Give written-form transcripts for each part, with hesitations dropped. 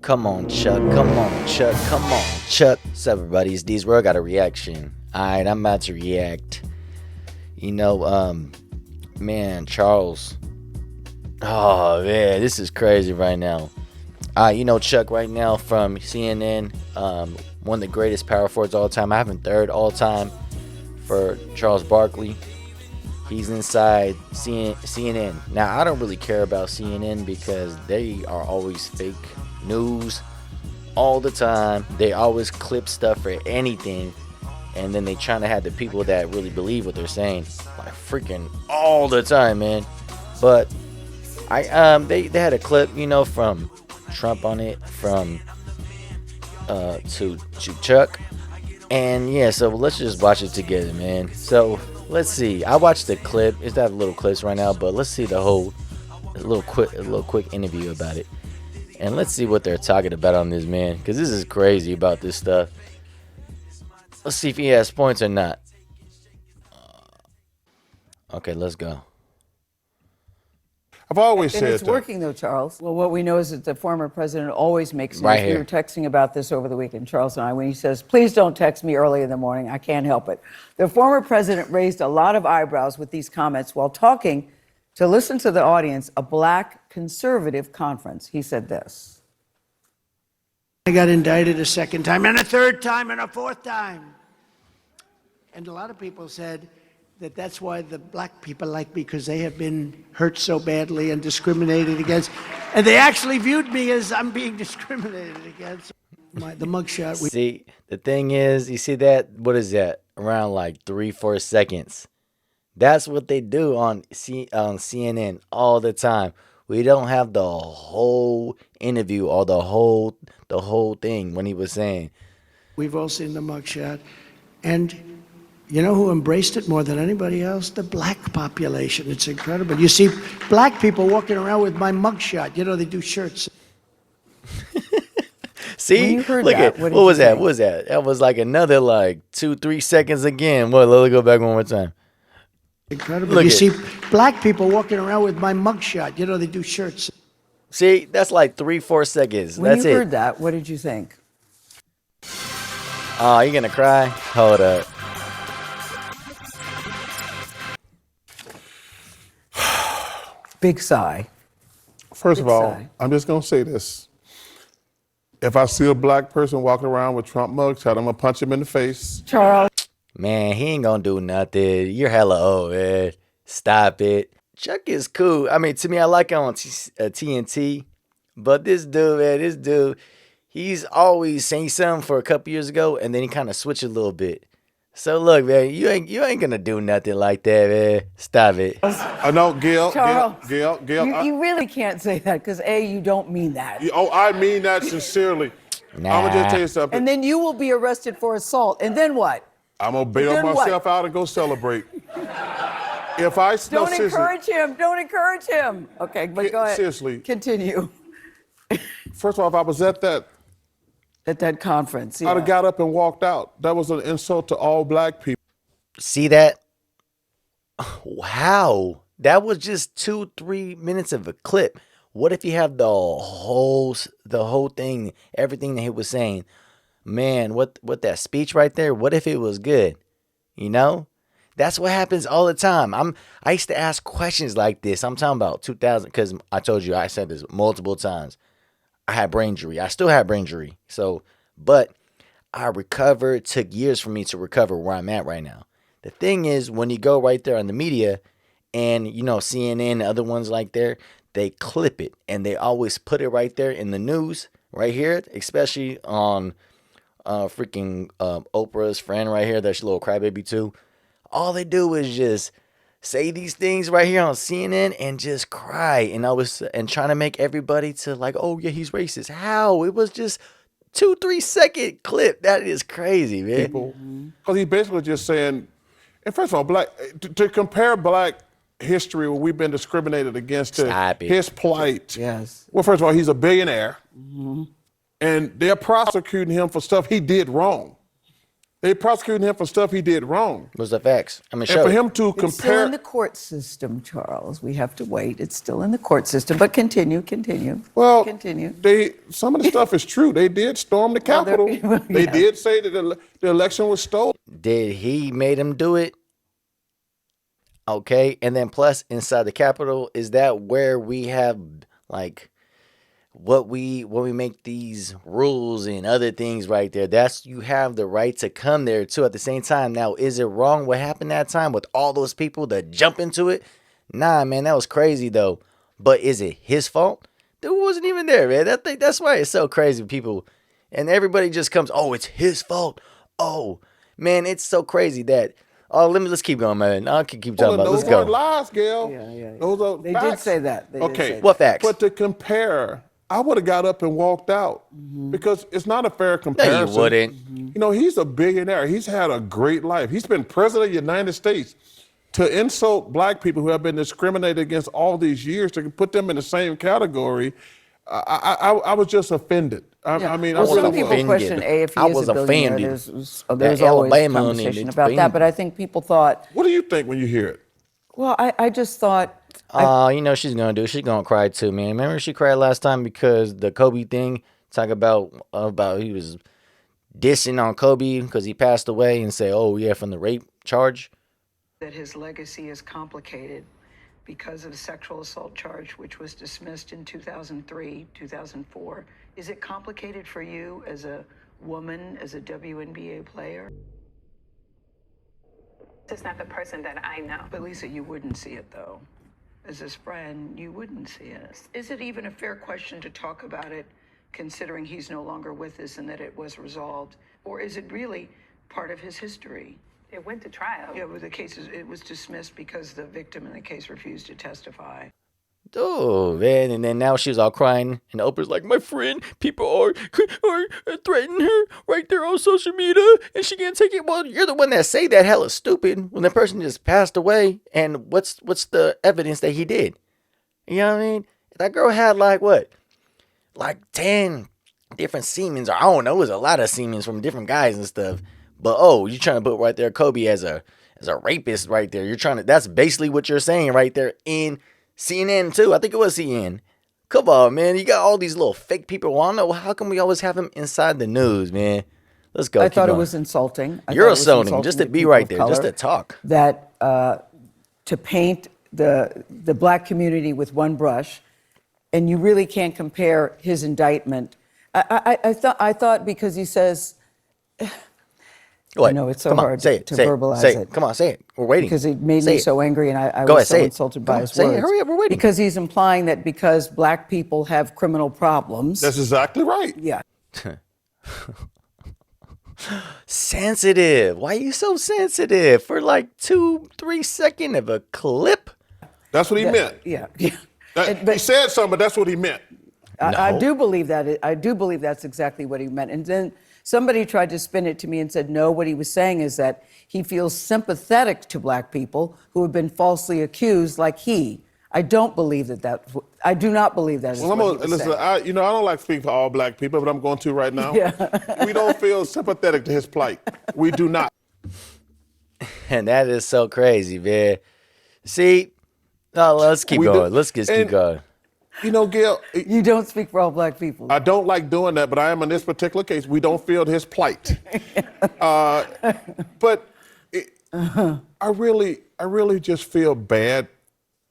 Come on, Chuck. Come on, Chuck. Come on, Chuck. What's up, everybody? It's D's World. Got a reaction. Alright, I'm about to react. Man, Charles. Oh, man, this is crazy right now. Chuck right now from CNN, one of the greatest power forwards all time. I have him third all time for Charles Barkley. He's inside CNN. Now, I don't really care about CNN because they are always fake news all the time. They always clip stuff for anything, and then they trying to have the people that really believe what they're saying, like freaking all the time, man. But they had a clip, from Trump on it, from to Chuck, and yeah. So let's just watch it together, man. So let's see. I watched the clip. It's not little clips right now, but let's see the whole a little quick interview about it. And let's see what they're talking about on this, man, because this is crazy about this stuff. Let's see if he has points or not. Okay, let's go. I've always said it's working, though, Charles. Well, what we know is that the former president always makes sense. Right here. We were texting about this over the weekend, Charles and I, when he says, please don't text me early in the morning. I can't help it. The former president raised a lot of eyebrows with these comments while talking to listen to the audience, a black conservative conference. He said this. I got indicted a second time and a third time and a fourth time. And a lot of people said that that's why the black people like me, because they have been hurt so badly and discriminated against. And they actually viewed me as I'm being discriminated against. The mugshot. See, the thing is, you see that? What is that? Around like 3-4 seconds. That's what they do on CNN all the time. We don't have the whole interview or the whole thing when he was saying. We've all seen the mugshot. And you know who embraced it more than anybody else? The black population. It's incredible. You see black people walking around with my mugshot. They do shirts. See, look at what was that? What was that? That was like another 2-3 seconds again. Well, let me go back one more time. Incredible. You see black people walking around with my mugshot. They do shirts. See, that's like 3-4 seconds. When That's it. you heard that, what did you think? Oh, you gonna cry? Hold up. Big sigh. First of all, I'm just going to say this. If I see a black person walking around with Trump mugshot, I'm going to punch him in the face. Charles. Man, he ain't gonna do nothing. You're hella old, man. Stop it. Chuck is cool. I mean, to me, I like him on TNT. But this dude, he's always saying something for a couple years ago, and then he kind of switched a little bit. So look, man, you ain't gonna do nothing like that, man. Stop it. I know, Gail. You really can't say that because you don't mean that. I mean that sincerely. Nah. I'm gonna just tell you something. And then you will be arrested for assault. And then what? I'm gonna bail myself out and go celebrate. If I smell Don't encourage him. Don't encourage him. Okay, but go ahead. Seriously. Continue. First of all, if I was at that conference, yeah. I'd have got up and walked out. That was an insult to all black people. See that? How? That was just 2-3 minutes of a clip. What if you have the whole thing, everything that he was saying? Man, what that speech right there? What if it was good? That's what happens all the time. I used to ask questions like this. I'm talking about 2000, because I told you, I said this multiple times. I had brain injury. I still have brain injury. But I recovered. It took years for me to recover where I'm at right now. The thing is, when you go right there on the media and, CNN and other ones like there, they clip it and they always put it right there in the news right here, especially on Oprah's friend right here. That's a little crybaby too. All they do is just say these things right here on CNN and just cry and trying to make everybody to oh yeah, he's racist. How? It was just 2-3 second clip. That is crazy, man. People, because he's basically just saying, and first of all, to compare black history where we've been discriminated against to his plight. Yes. Well, first of all, he's a billionaire, and they're prosecuting him for stuff he did wrong. They prosecuting him for stuff he did wrong. What's the facts? I mean, And for him to It's still in the court system, Charles. We have to wait. It's still in the court system. But continue. Well, continue. Some of the stuff is true. They did storm the Capitol. Yeah. They did say that the election was stolen. Did he made him do it? Okay, and then plus inside the Capitol, is that where we have like when we make these rules and other things right there? That's you have the right to come there too. At the same time, now is it wrong what happened that time with all those people that jump into it? Nah, man, that was crazy though. But is it his fault? Dude wasn't even there, man. That's why it's so crazy. People and everybody just comes, oh, it's his fault. Oh, man, it's so crazy that. Oh, let's keep going, man. I can keep talking about. Let's go. Those are lies, Gail. Yeah. Those are They facts. did say that. What facts? But to compare, I would have got up and walked out because it's not a fair comparison. No, you wouldn't. You know, he's a billionaire. He's had a great life. He's been president of the United States. To insult black people who have been discriminated against all these years, to put them in the same category, I was just offended. I mean, well, I some really people was. question if he I is was a billionaire. offended. There's always conversation about that, but I think people thought. What do you think when you hear it? Well, I just thought. You know she's gonna do. She's gonna cry too, man. Remember she cried last time because the Kobe thing. Talk about he was dissing on Kobe because he passed away and say, oh yeah, from the rape charge. That his legacy is complicated because of the sexual assault charge, which was dismissed in 2003, 2004. Is it complicated for you as a woman, as a WNBA player? It's not the person that I know. But Lisa, you wouldn't see it though. As his friend, you wouldn't see it. Is it even a fair question to talk about it, considering he's no longer with us and that it was resolved? Or is it really part of his history? It went to trial. Yeah, but it was dismissed because the victim in the case refused to testify. Oh man, and then now she's all crying, and Oprah's like, "My friend, people are threatening her right there on social media, and she can't take it." Well, you're the one that say that hella stupid when the person just passed away, and what's the evidence that he did? You know what I mean? That girl had like 10 different semens, or I don't know, it was a lot of semens from different guys and stuff. But you're trying to put right there Kobe as a rapist right there. You're trying to. That's basically what you're saying right there in CNN too. I think it was CNN. Come on, man. You got all these little fake people. Well, I don't know. How come we always have them inside the news, man? Let's go. I thought it was insulting. You're insulting just to be right there, just to talk. That to paint the black community with one brush, and you really can't compare his indictment. I thought because he says. What? I know it's so hard to verbalize it. Come on, say it. We're waiting. Because it made me so angry, and I Go was ahead, so insulted by his say words. it. Hurry up, we're waiting. Because he's implying that because black people have criminal problems. That's exactly right. Yeah. Sensitive. Why are you so sensitive for like 2-3 seconds of a clip? That's what he meant. Yeah. He said something, but that's what he meant. I do believe that. I do believe that's exactly what he meant. And then somebody tried to spin it to me and said, no, what he was saying is that he feels sympathetic to black people who have been falsely accused like he. I don't believe that. I do not believe that is what he was saying. I don't like speaking for all black people, but I'm going to right now. Yeah. We don't feel sympathetic to his plight. We do not. And that is so crazy, man. See, let's keep going. Let's just keep going. You know, Gail. You don't speak for all black people. I don't like doing that, but I am in this particular case. We don't feel his plight. But I really just feel bad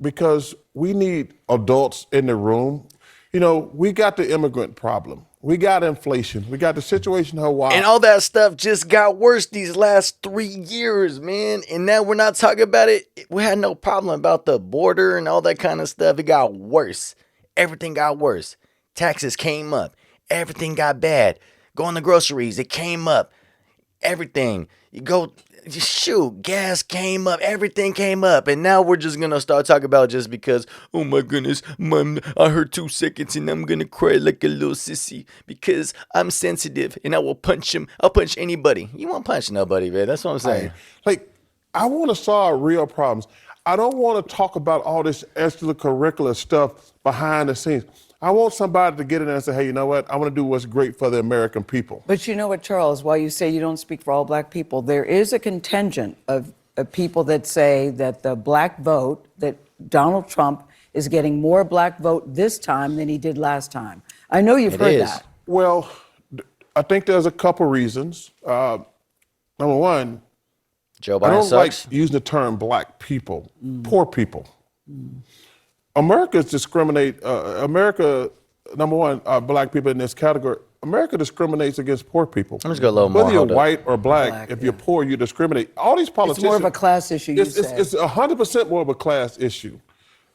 because we need adults in the room. You know, we got the immigrant problem. We got inflation. We got the situation in Hawaii. And all that stuff just got worse these last 3 years, man. And now we're not talking about it. We had no problem about the border and all that kind of stuff. It got worse. Everything got worse. Taxes came up. Everything got bad. Going to groceries, it came up. Everything. You go, shoot, gas came up. Everything came up. And now we're just going to start talking about just because, oh my goodness, I heard 2 seconds and I'm going to cry like a little sissy because I'm sensitive and I will punch him. I'll punch anybody. You won't punch nobody, man. That's what I'm saying. I want to solve real problems. I don't want to talk about all this extracurricular stuff behind the scenes. I want somebody to get in there and say, hey, you know what? I want to do what's great for the American people. But you know what, Charles, while you say you don't speak for all black people, there is a contingent of people that say that the black vote, that Donald Trump is getting more black vote this time than he did last time. I know you've heard that. Well, I think there's a couple reasons. Number one, Joe Biden I don't sucks. like using the term black people, poor people. America discriminate. America, number one, black people in this category. America discriminates against poor people. I'm just going a little more. Whether you're Hold up. white or black, if you're poor, you discriminate. All these politicians. It's more of a class issue, you say. It's 100% more of a class issue.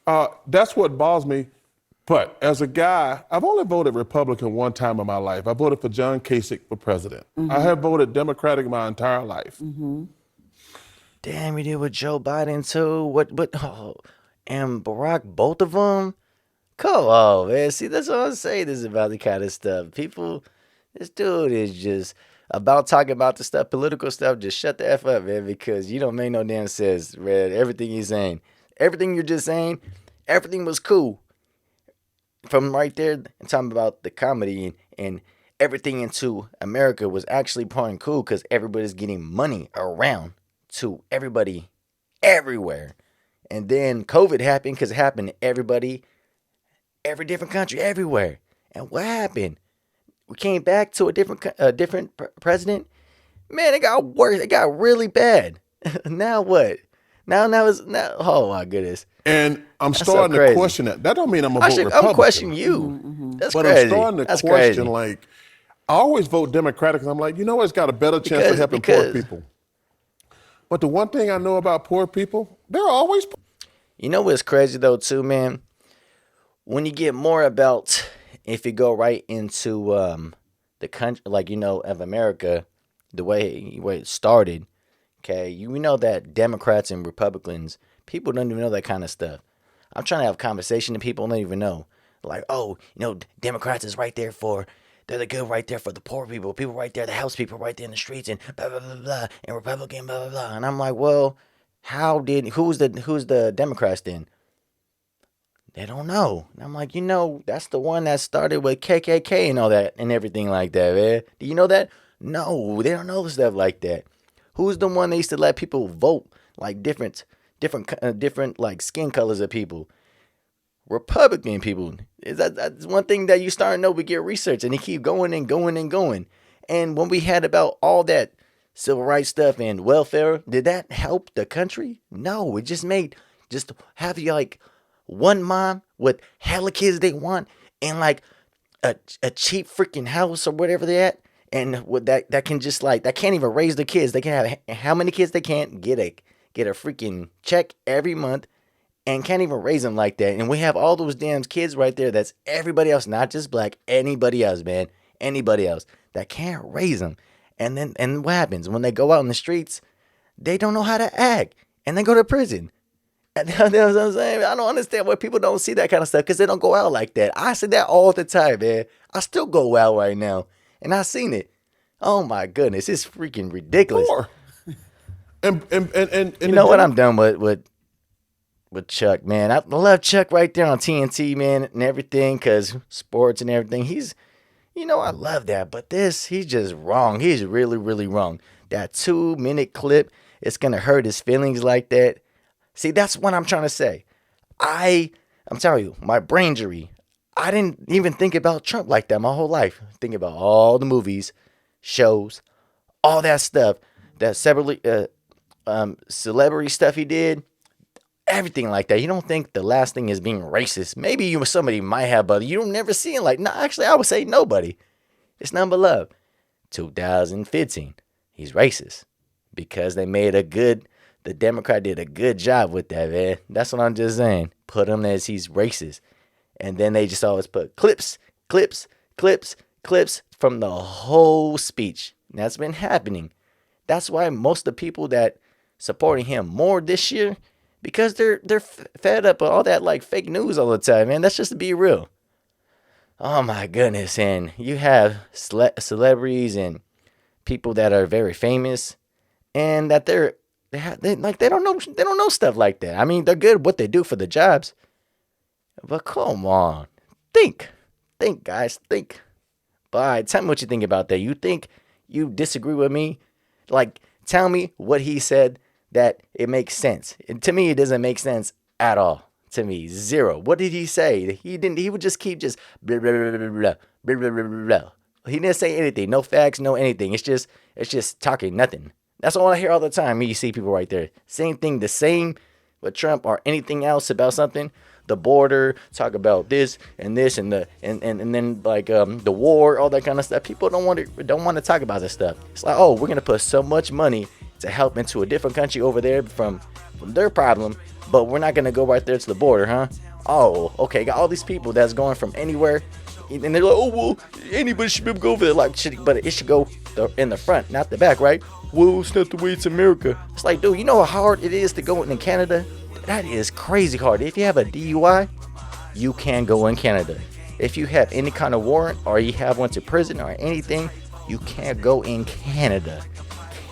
That's what bothers me. But as a guy, I've only voted Republican one time in my life. I voted for John Kasich for president. I have voted Democratic my entire life. Damn, you did with Joe Biden too. And Barack, both of them. Come on, man. See, that's what I'm saying. This is about the kind of stuff. People, this dude is just about talking about the stuff, political stuff. Just shut the F up, man, because you don't make no damn sense, man. Everything he's saying, everything you're just saying, everything was cool. From right there, and talking about the comedy and everything into America was actually part cool because everybody's getting money around to everybody everywhere. And then COVID happened because it happened to everybody, every different country, everywhere. And what happened? We came back to a different president. Man, it got worse. It got really bad. Now what? Now oh my goodness. And I'm That's starting so to question that. That don't mean I'm going to vote Republican. I'm questioning you. That's But crazy. I'm starting to That's question, crazy. like, I always vote Democratic because I'm like, you know, it's got a better chance of helping poor people. But the one thing I know about poor people, they're always poor. You know what's crazy though too, man? When you get more about, if you go right into the country, like, you know, of America, the way it started, okay, we know that Democrats and Republicans, people don't even know that kind of stuff. I'm trying to have a conversation and people don't even know. Like, oh, you know, Democrats is right there they're the good right there for the poor people right there, the house people right there in the streets, and blah, blah, blah, blah, and Republican, blah, blah, blah. And I'm like, well, who's the Democrats then? They don't know. And I'm like, you know, that's the one that started with KKK and all that and everything like that, man. Do you know that? No, they don't know stuff like that. Who's the one that used to let people vote like different like skin colors of people? Republican people. That's one thing that you start to know. We get research and they keep going and going and going. And when we had about all that civil rights stuff and welfare, did that help the country? No, it just have you like one mom with hella kids they want and like a cheap freaking house or whatever they at, and with that can just like, that can't even raise the kids. They can have how many kids they can't get a freaking check every month and can't even raise them like that. And we have all those damn kids right there. That's everybody else, not just black, anybody else, man, anybody else that can't raise them. And what happens when they go out in the streets? They don't know how to act and they go to prison. And that's what I'm saying. I don't understand why people don't see that kind of stuff because they don't go out like that. I see that all the time, man. I still go out right now and I seen it. Oh my goodness, it's freaking ridiculous. And you know what? I'm done with Chuck, man. I love Chuck right there on TNT, man, and everything, because sports and everything. He's, you know, I love that. But he's just wrong. He's really, really wrong. That 2-minute clip, it's going to hurt his feelings like that. See, that's what I'm trying to say. I'm telling you, my brain injury. I didn't even think about Trump like that my whole life. Think about all the movies, shows, all that stuff, that celebrity stuff he did, everything like that. You don't think the last thing is being racist. Maybe somebody might have, but you don't never see it. Like, no, actually, I would say nobody. It's none but love. 2015, he's racist because they made the Democrat did a good job with that, man. That's what I'm just saying. Put him as he's racist. And then they just always put clips from the whole speech. And that's been happening. That's why most of the people that supporting him more this year, because they're fed up with all that like fake news all the time, man. That's just to be real. Oh my goodness. And you have celebrities and people that are very famous and that they don't know stuff like that. I mean, they're good at what they do for the jobs. But come on. Think. Think, guys, think. But all right, tell me what you think about that. You think you disagree with me? Like, tell me what he said that it makes sense. And to me, it doesn't make sense at all. To me, zero. What did he say? He didn't. He would just keep just blah blah blah blah blah blah blah blah blah. He didn't say anything. No facts. No anything. It's just talking nothing. That's all I hear all the time. You see people right there. Same thing. The same with Trump or anything else about something. The border, talk about this and this and then like the war, all that kind of stuff. People don't want to talk about this stuff. It's like, oh, we're gonna put so much money to help into a different country over there from their problem, but we're not gonna go right there to the border, huh? Oh, okay, got all these people that's going from anywhere, and they're like, oh well, anybody should be able to go over there, like, but it should go in the front, not the back, right? Well, it's not the way it's America. It's like, dude, you know how hard it is to go in Canada? That is crazy hard. If you have a DUI, you can go in Canada. If you have any kind of warrant or you have went to prison or anything, you can't go in Canada.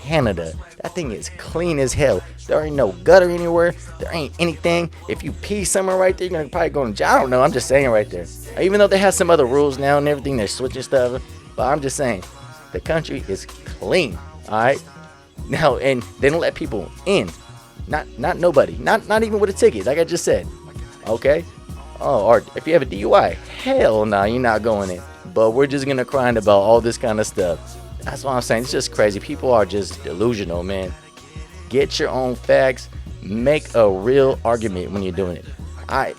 Canada, that thing is clean as hell. There ain't no gutter anywhere. There ain't anything. If you pee somewhere right there, you're gonna probably go in jail. I don't know. I'm just saying right there. Even though they have some other rules now and everything, they're switching stuff. But I'm just saying, the country is clean. All right. Now, and they don't let people in. Not nobody. Not even with a ticket, like I just said. Okay? Oh, or if you have a DUI, hell no, you're not going in. But we're just gonna cry about all this kind of stuff. That's what I'm saying. It's just crazy. People are just delusional, man. Get your own facts. Make a real argument when you're doing it.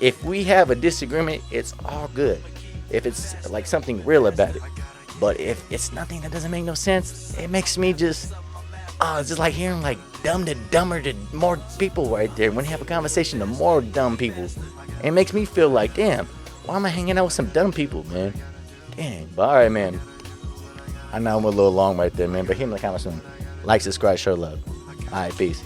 If we have a disagreement, it's all good. If it's like something real about it. But if it's nothing that doesn't make no sense, it makes me just it's just like hearing like dumb to dumber to more people right there. When you have a conversation to more dumb people, it makes me feel like, damn, why am I hanging out with some dumb people, man? Dang. But all right, man. I know I'm a little long right there, man. But hit me in the comments soon. Like, subscribe, show love. All right, peace.